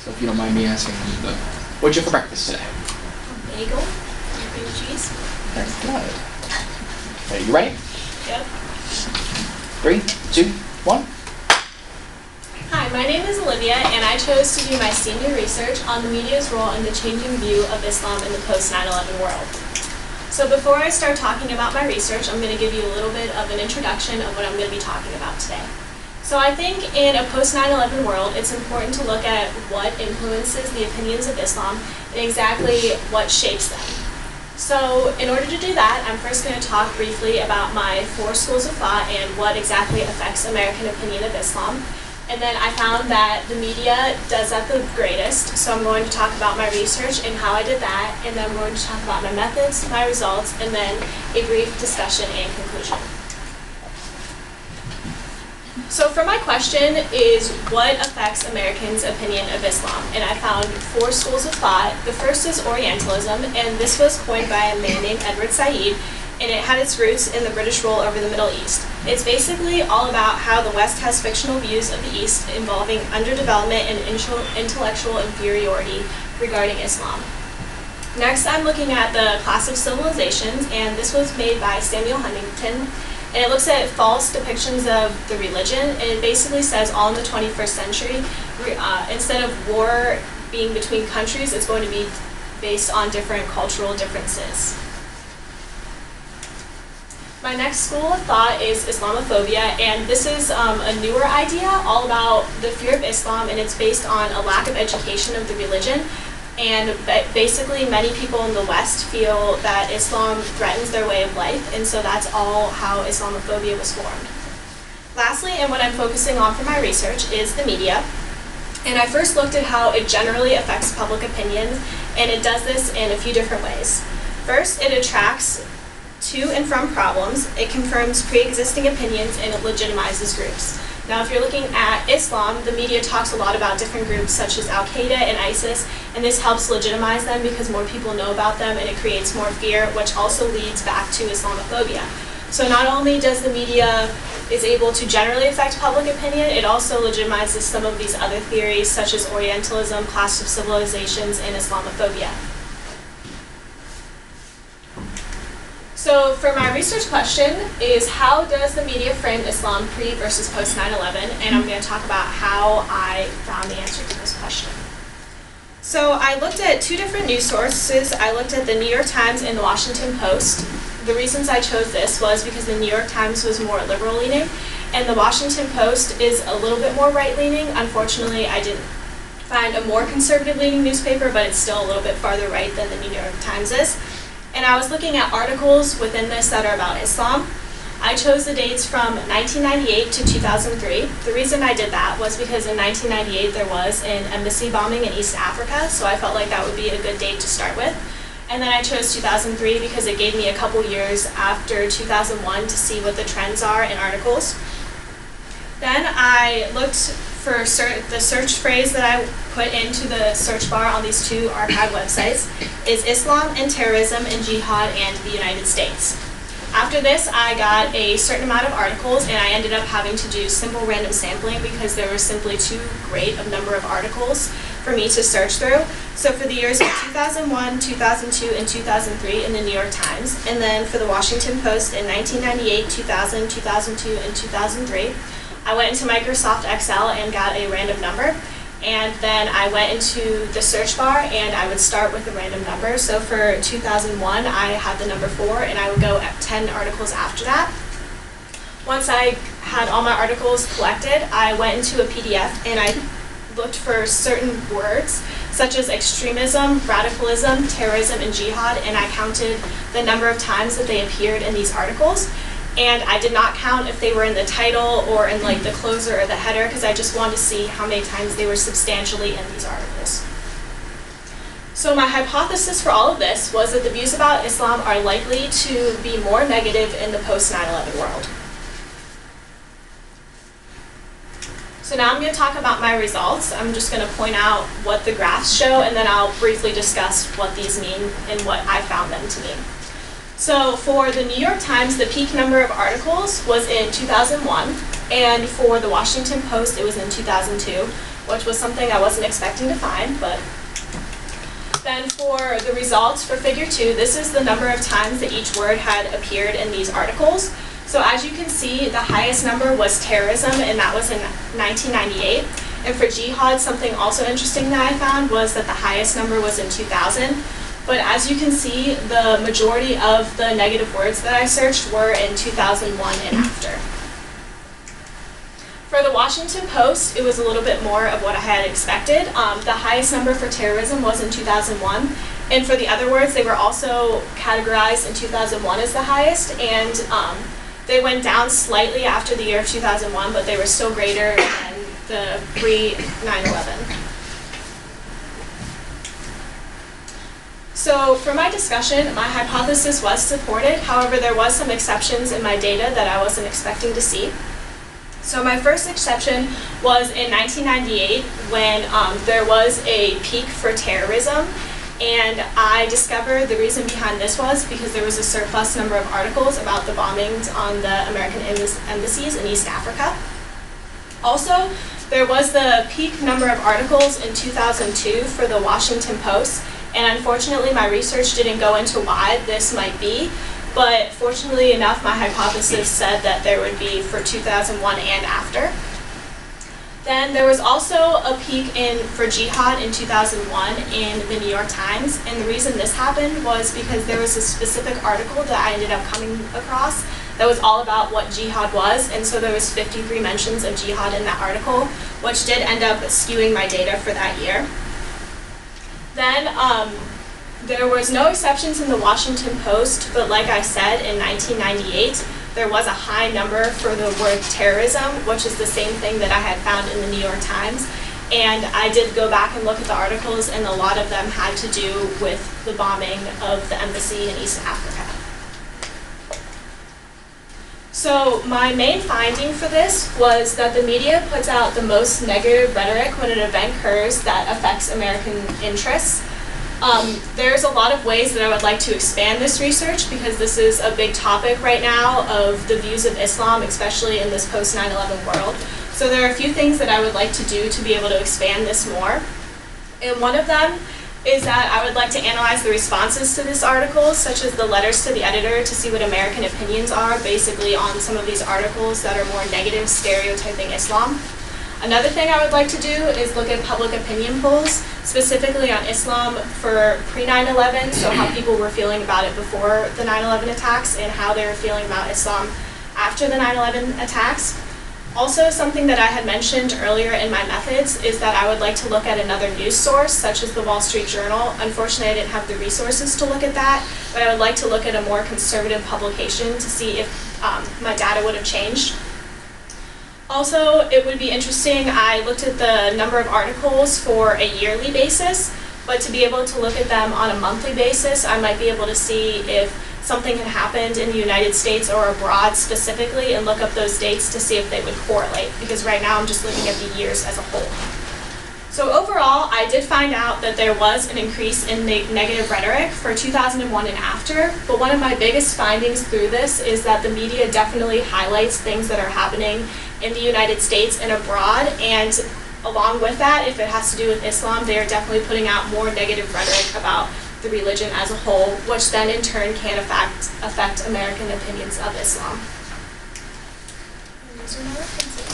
So if you don't mind me asking, what'd you have for breakfast today? Bagel, cream cheese. Very good. Okay, you ready? Yep. 3, 2, 1. Hi, my name is Olivia, and I chose to do my senior research on the media's role in the changing view of Islam in the post-9/11 world. So before I start talking about my research, I'm going to give you a little bit of an introduction of what I'm going to be talking about today. So I think in a post-9/11 world, it's important to look at what influences the opinions of Islam and exactly what shapes them. So in order to do that, I'm first going to talk briefly about my 4 schools of thought and what exactly affects American opinion of Islam. And then I found that the media does that the greatest, so I'm going to talk about my research and how I did that, and then I'm going to talk about my methods, my results, and then a brief discussion and conclusion. So for my question is, what affects Americans' opinion of Islam? And I found 4 schools of thought. The first is Orientalism, and this was coined by a man named Edward Said, and it had its roots in the British rule over the Middle East. It's basically all about how the West has fictional views of the East involving underdevelopment and intellectual inferiority regarding Islam. Next, I'm looking at the Clash of Civilizations, and this was made by Samuel Huntington, and it looks at false depictions of the religion, and it basically says all in the 21st century, instead of war being between countries, it's going to be based on different cultural differences. My next school of thought is Islamophobia, and this is a newer idea all about the fear of Islam, and it's based on a lack of education of the religion. And basically many people in the West feel that Islam threatens their way of life, and so that's all how Islamophobia was formed. Lastly, and what I'm focusing on for my research, is the media. And I first looked at how it generally affects public opinion, and it does this in a few different ways. First, it attracts to and from problems, it confirms pre-existing opinions, and it legitimizes groups. Now, if you're looking at Islam, the media talks a lot about different groups such as Al-Qaeda and ISIS, and this helps legitimize them because more people know about them, and it creates more fear, which also leads back to Islamophobia. So not only does the media is able to generally affect public opinion, it also legitimizes some of these other theories such as Orientalism, Clash of Civilizations, and Islamophobia. So for my research question is, how does the media frame Islam pre versus post 9/11? And I'm going to talk about how I found the answer to this question. So I looked at 2 different news sources. I looked at the New York Times and the Washington Post. The reasons I chose this was because the New York Times was more liberal leaning, and the Washington Post is a little bit more right leaning. Unfortunately, I didn't find a more conservative leaning newspaper, but it's still a little bit farther right than the New York Times is. And I was looking at articles within this that are about Islam. I chose the dates from 1998 to 2003. The reason I did that was because in 1998 there was an embassy bombing in East Africa, so I felt like that would be a good date to start with. And then I chose 2003 because it gave me a couple years after 2001 to see what the trends are in articles. Then I looked for the search phrase that I put into the search bar on these 2 archive websites is Islam and terrorism and jihad and the United States. After this, I got a certain amount of articles, and I ended up having to do simple random sampling because there was simply too great a number of articles for me to search through. So for the years of 2001, 2002, and 2003 in the New York Times, and then for the Washington Post in 1998, 2000, 2002, and 2003, I went into Microsoft Excel and got a random number, and then I went into the search bar and I would start with a random number. So for 2001, I had the number 4, and I would go at 10 articles after that. Once I had all my articles collected, I went into a PDF and I looked for certain words such as extremism, radicalism, terrorism, and jihad, and I counted the number of times that they appeared in these articles. And I did not count if they were in the title or in like the closer or the header, because I just wanted to see how many times they were substantially in these articles. So my hypothesis for all of this was that the views about Islam are likely to be more negative in the post 9/11 world. So now I'm going to talk about my results. I'm just going to point out what the graphs show, and then I'll briefly discuss what these mean and what I found them to mean. So for the New York Times, the peak number of articles was in 2001, and for the Washington Post, it was in 2002. which was something I wasn't expecting to find, but then for the results for figure 2, this is the number of times that each word had appeared in these articles. So as you can see, the highest number was terrorism, and that was in 1998. And for jihad, something also interesting that I found was that the highest number was in 2000. But as you can see, the majority of the negative words that I searched were in 2001 and after. For the Washington Post, it was a little bit more of what I had expected. The highest number for terrorism was in 2001. And for the other words, they were also categorized in 2001 as the highest. And they went down slightly after the year of 2001, but they were still greater than the pre-9/11. So for my discussion, my hypothesis was supported. However, there was some exceptions in my data that I wasn't expecting to see. So my first exception was in 1998 when there was a peak for terrorism, and I discovered the reason behind this was because there was a surplus number of articles about the bombings on the American embassies in East Africa. Also, there was the peak number of articles in 2002 for the Washington Post, and unfortunately my research didn't go into why this might be, but fortunately enough my hypothesis said that there would be for 2001 and after. Then there was also a peak for jihad in 2001 in the New York Times, and the reason this happened was because there was a specific article that I ended up coming across that was all about what jihad was, and so there was 53 mentions of jihad in that article, which did end up skewing my data for that year. Then there was no exceptions in the Washington Post, but like I said, in 1998, there was a high number for the word terrorism, which is the same thing that I had found in the New York Times. And I did go back and look at the articles, and a lot of them had to do with the bombing of the embassy in East Africa. So my main finding for this was that the media puts out the most negative rhetoric when an event occurs that affects American interests. There's a lot of ways that I would like to expand this research because this is a big topic right now of the views of Islam, especially in this post 9/11 world. So there are a few things that I would like to do to be able to expand this more. And one of them is that I would like to analyze the responses to this article, such as the letters to the editor, to see what American opinions are basically on some of these articles that are more negative, stereotyping Islam. Another thing I would like to do is look at public opinion polls, specifically on Islam for pre-9/11, so how people were feeling about it before the 9/11 attacks and how they were feeling about Islam after the 9/11 attacks. Also, something that I had mentioned earlier in my methods is that I would like to look at another news source, such as the Wall Street Journal. Unfortunately, I didn't have the resources to look at that, but I would like to look at a more conservative publication to see if my data would have changed. Also, it would be interesting, I looked at the number of articles for a yearly basis, but to be able to look at them on a monthly basis, I might be able to see if something had happened in the United States or abroad specifically and look up those dates to see if they would correlate, because right now I'm just looking at the years as a whole. So overall, I did find out that there was an increase in negative rhetoric for 2001 and after, but one of my biggest findings through this is that the media definitely highlights things that are happening in the United States and abroad, and along with that, if it has to do with Islam, they are definitely putting out more negative rhetoric about the religion as a whole, which then in turn can affect American opinions of Islam. And these are my references.